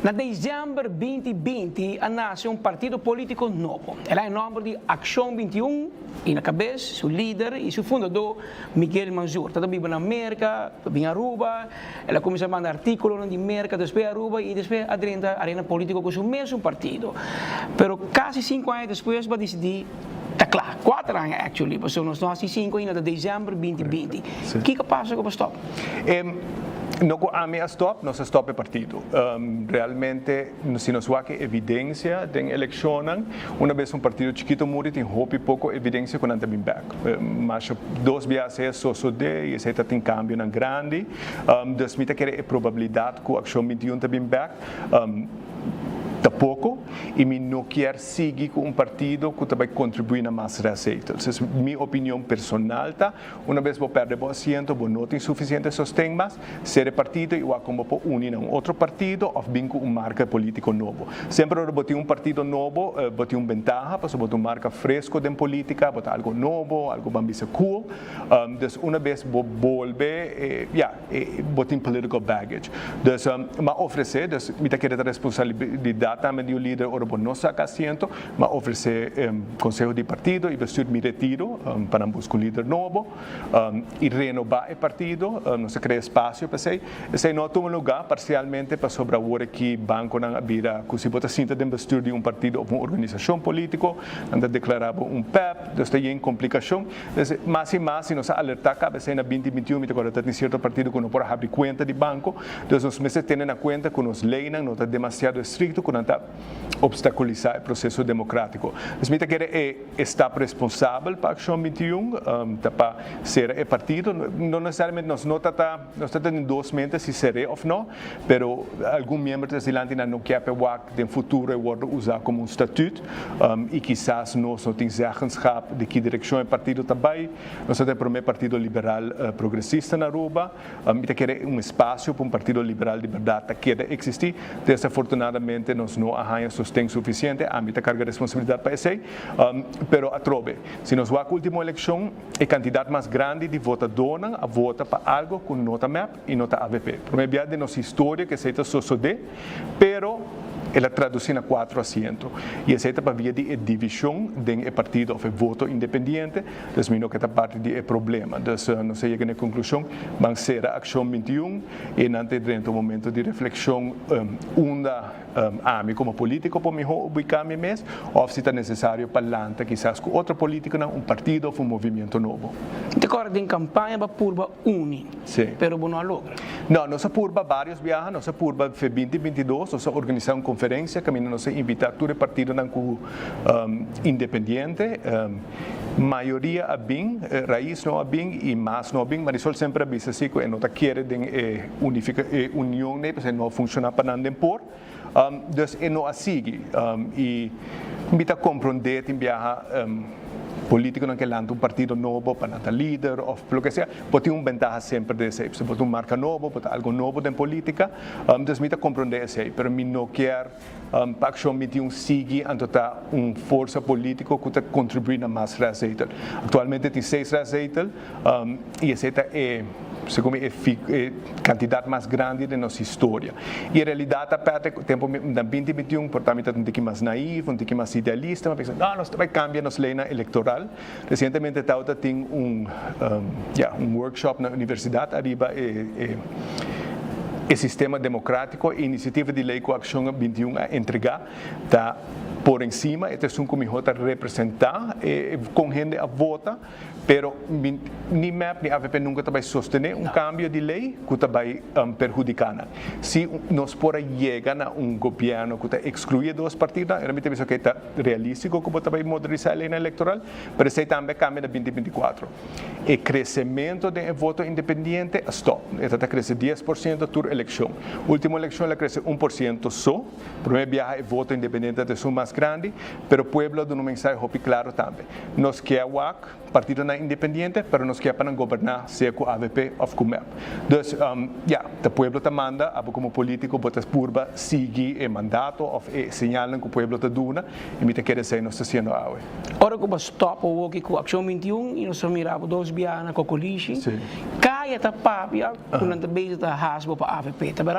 Na dezembro 2020, nasce um partido político novo. Ela é o nome de Ação 21 e na cabeça, seu líder e seu fundador, Miguel Manzur. Está vive na América, em Aruba. Ela começa a mandar artículos na América, depois Aruba e depois adentra a arena política com o mesmo partido. Pero quase 5 anos depois, vai decidir. Tá claro, 4 anos, actually, mas nós há 5 anos, de dezembro 2020. O que passa com o stop? No a minha stop, nosso stop é partido. Realmente, se nós vemos evidência da eleição, uma vez partido chiquito muri tem pouco evidência quando também back. Mas 2 vezes só de e se tem cambio na grande, desmita que é probabilidade que a ação 21 também back. Tá pouco e me não quer seguir com partido que vai contribuir na mais receita. Essa é minha opinião personal, tá? Uma vez vou perder o assento, vou não ter suficiente sustento, mas ser partido e vou como por unir a outro partido ou bem com marca político novo. Sempre vou ter partido novo, vou ter ventaja, porque vou ter marca fresco de política, vou ter algo novo, algo bem cool. Então, uma vez vou volver, vou ter political baggage. Então, mas oferecer, me dá que responsabilidade também o líder ora não saca assento, mas oferecer conselho de partido e vestir me retiro para buscar um líder novo e renovar o partido, não se cria espaço para sei, esse não toma lugar parcialmente para sobre a hora que banco não vira, que se bota cinta de vestir de partido ou uma organização política, anda declarava PEP, então tem complicação, mas e mais se nós alertar cabe ser na 2021 me agora tem certo partido que não pode abrir conta de banco, então nós meses tendo na conta que nos leis não está demasiado estricto que obstaculizar o processo democrático. Mas me que está responsável para a Ação 21, para ser o partido, não necessariamente nós não estamos em 2 mentes se será ou não, mas algum membro da Zelândia não quer que no futuro eu usar como estatuto e quizás nós não temos zeggenschap de que direção o partido está bem, nós temos o primeiro partido liberal progressista na Aruba, me que espaço para partido liberal de verdade que existir, desafortunadamente nós não há sustento suficiente, a mim carga responsabilidade para esse, pero a trobe, se nós vamos à última eleição, o candidato mais grande de votador a vota para algo com nota MAP e nota AVP. Primeiro de nossa história que se só de, pero ela traduz na 4 assentos. E essa é para via de divisão do partido ou voto independente, então não que esta parte de problema. Então, não sei na conclusão, vai ser a Ação 21 e antes dentro do momento de reflexão, a mim como político, para me ubicar me mês, ou se está necessário para lançar quizás com outra política, partido ou movimento novo. De acordo em campanha, para purba une, pero não logra. Não, nossa purba vários viajes, nossa purba foi 2022, nossa organização conferência, que nós invitar todo o partido independente, maioria a bem, raiz não a bem e mais não a bem, mas sempre avisa assim que não quer união, porque não funciona para nada por. Então, não a sigue e me está compreender em viajar político não quer lançar partido novo para lançar líder ou o que seja, pode ter ventaja sempre desse, se pode marca novo, pode algo novo em política, então me está compreender esse, mas me não quer para a Ação 21 sigue toda força política que contribui na mais receita. Atualmente tem 6 receitas e esse é segundo é candidato mais grande da nossa história. E a realidade até tempo da 2021, portanto, um pouco mais naivo, um pouco mais idealista, mas não, nós vai cambiar nossa lei eleitoral. Recentemente, Tauta tem workshop na universidade, arriba o sistema democrático, a iniciativa de lei com a Ação 21 a entregar, tá por em cima, este é um comitê a representar, com gente a vota, pero ni MEP ni AVP nunca vai sostener cambio de lei que vai perjudicar. Se nós por chegar a governo que exclui 2 partidos, realmente penso que é realístico que vai modernizar a lei eleitoral, mas isso também cambia em 2024. O crescimento do voto independente stop. Está crescendo 10% por eleição. Última eleição ela cresce 1% só. Primeiro viaje o voto independente é mais grande, pero o povo dá mensagem claro também. Nós queremos partido na independiente, pero nos queda para gobernar sea com AVP ou com MEP. Dus, o pueblo te manda, como político, botas purba, sigue o mandato, ou señalan que o pueblo te duna, e me te quer dizer, nós estamos fazendo algo. Ora que você stop o aqui com Ação 21 e nós miramos dois bianas com a coliche, caia ta papia, quando beijo ta hasbo para AVP, tá bem?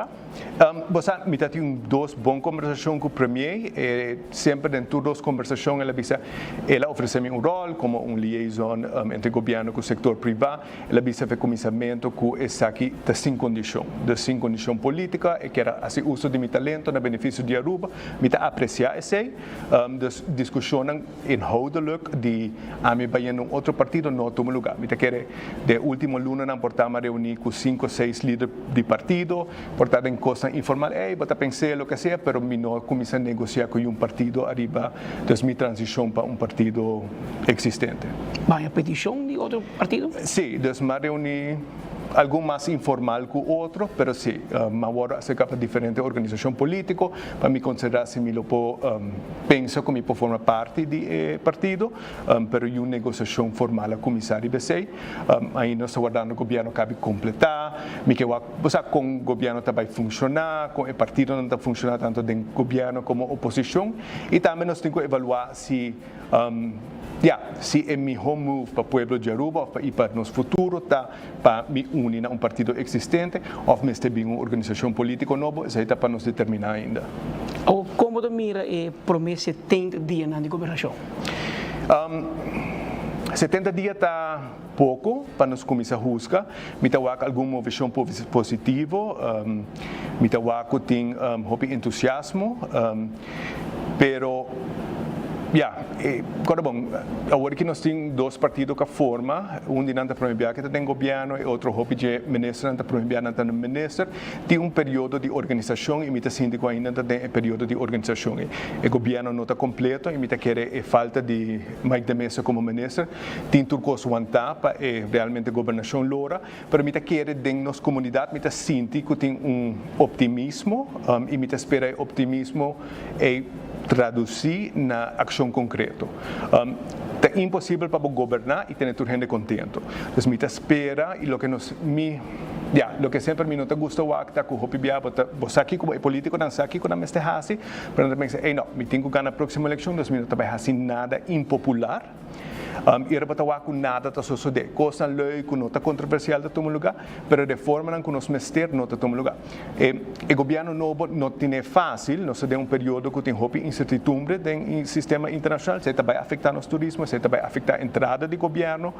Você me tem duas boas conversações com o premier, e sempre dentro das conversações ela oferece-me rol como liaison entre o governo e o setor privado, ela bisa o comissamento que está aqui sem condição política, e que era assim uso de meu talento na benefício de Aruba, me apreciar esse, discussões inhoudelijk de a me vai em outro partido não toma lugar, me quer de última luna não portamos reunir com 5 ou 6 líderes de partido, portar em coisa informal, bota pensar o que seja, pero me não começar a negociar com partido arriba, então me transição para partido existente. Vai a petição de outro partido? Sim, então me reunir algo mais informal que o outro, pero sim, agora acerca de diferentes organizações políticas, para me considerar se me lo penso que me pode formar parte do partido, pero uma negociação formal a comissário BC, aí nós aguardando o governo cabe completar, me que com o governo também funcionar, com o partido não está funcionando tanto dentro do governo como oposição, e também nós temos que avaliar se se é melhor move para o povo de Aruba e para nosso futuro, para me unir a partido existente, ou me ter uma organização política nova, isso está para nos determinar ainda. Como tu mira promessa 70 dias na governação? 70 dias está pouco para nos começar a buscar. Me tawa alguma visão positiva, me tawa tem entusiasmo, pero agora bom, agora que nós temos dois partidos que formam, de nanta proibir que tem governo e outro hobby de ministro nanta proibir nanta ministro, tem período de organização e mita síndico ainda tem período de organização. O governo não está completo e mita quer falta de mais de mesa como ministro, tem turcos aguentar para realmente governação lora, pero mita quer dentro nossa comunidade mita sinti que tem optimismo e mita espera optimismo e traduzir na ação concreta. É impossível para governar e ter gente contento. Então, me espera e o que sempre me nota gusta o acta que o hopi bia você aqui como político não sabe aqui quando me está assim, para não pensar, não, me tenho que ganhar na próxima eleição, então me não vai assim nada impopular. E era para com nada tá suceder, coisa lei que não está controversial de todo lugar, mas de forma que nós mester não está todo lugar. O governo novo não tem fácil, nós temos período que tem hopi incertidumbre no sistema internacional, se vai afetar nosso turismo, se vai afetar a entrada do governo,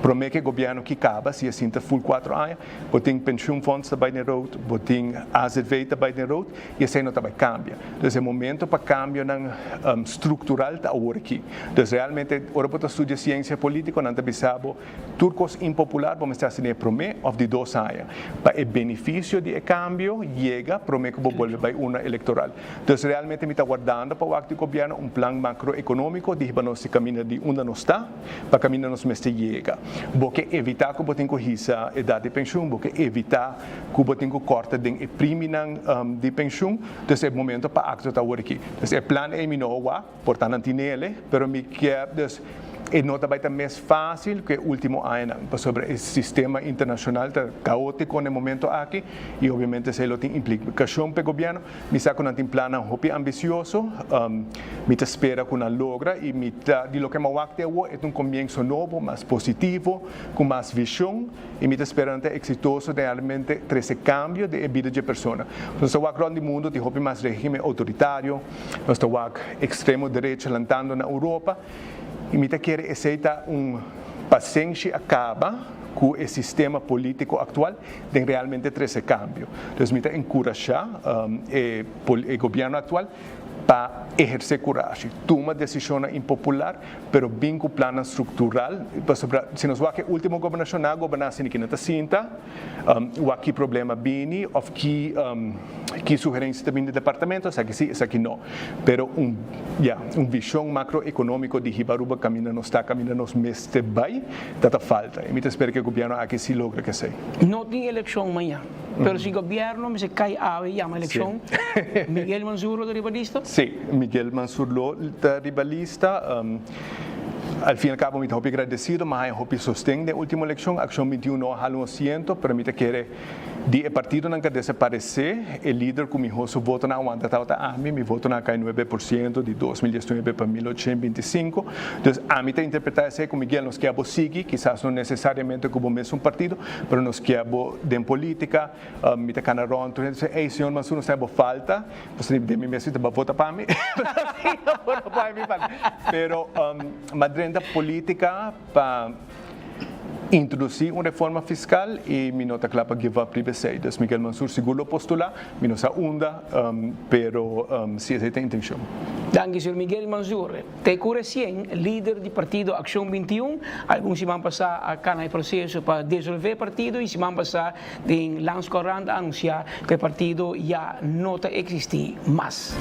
promete que o governo que acaba, se assim está full 4 anos, tem pension funds também na road, tem AZV também na road, e assim não vai cambiar. Então, é momento para cambio estrutural está agora aqui. Então, realmente ora para estudar ciência política, não sabemos turcos impopular, vamos estar sem promessa de 2 anos. Para o benefício de cambio, chega, promessa que vou volver para uma eleitoral. Então, realmente me está guardando para o acto do governo plano macroeconômico, de que nós caminha de onde nós está, para caminhar nos mestre chega. Porque evitar que botem corrida a idade de pensão, porque evitar que botem corta de prêmio de pensão, então é momento para acto da hora aqui. Então, o plano é minor, portanto, não tem ele, mas me quer e não vai estar mais fácil que o último ano sobre o sistema internacional está caótico no momento aqui e obviamente se ele tem implicação para o governo me sabe que não tem plano muito ambicioso me espera que não logra e me de lo que me acte é um comienzo novo mais positivo com mais visão e me espera que exitoso realmente ter esse cambio de vida de pessoa nós estamos no mundo de mais regime autoritário nós estamos extremo direita lantando na Europa e me quer aceitar paciência acaba com o sistema político atual de realmente ter esse cambio. Então, me encorajar o governo atual para exercer coragem, tomar decisão impopular, pero bem com plano estrutural. Se nós vamos que o último governação na governação que não está cinta, o aqui problema bem, ou que sugerência também do departamento, essa aqui sim, essa aqui não. Pero visão macroeconômica de Ribaruba caminha não está, caminha nos meses de bem, está falta. E me espero que o governo aqui se logre que sei. Não tem eleição amanhã, pero se o governo se cai a uma eleição, Miguel Manzur, o ribalista? Sim, Miguel Manzur, o ribalista. al fin y al cabo, me estoy agradecido, mas eu sostén de última eleição, Acción 21 no há um assento, para mim querer de partido não quer desaparecer, o líder com meu voto não aguenta tal a mim, meu voto não cai 9% de 2019 para 1825, então a mim te interpretar isso como Miguel nos quer seguir, quizás não necessariamente como o mesmo partido, mas nos quer de política, me te canarão, então ei senhor, mas não sabe falta, você de mim mesmo te vota para mim, pero Madrid política para introduzir uma reforma fiscal e me nota claro para give up privacy. Dus Miguel Mansur seguro postular, me não sa onda, pero se essa é a intenção. Danke, Sr. Miguel Mansur. Te cura 100, líder do partido Acción 21. Alguns se vão passar a cana em processo para dissolver o partido e se vão passar em landscorrand a anunciar que o partido já não existe mais.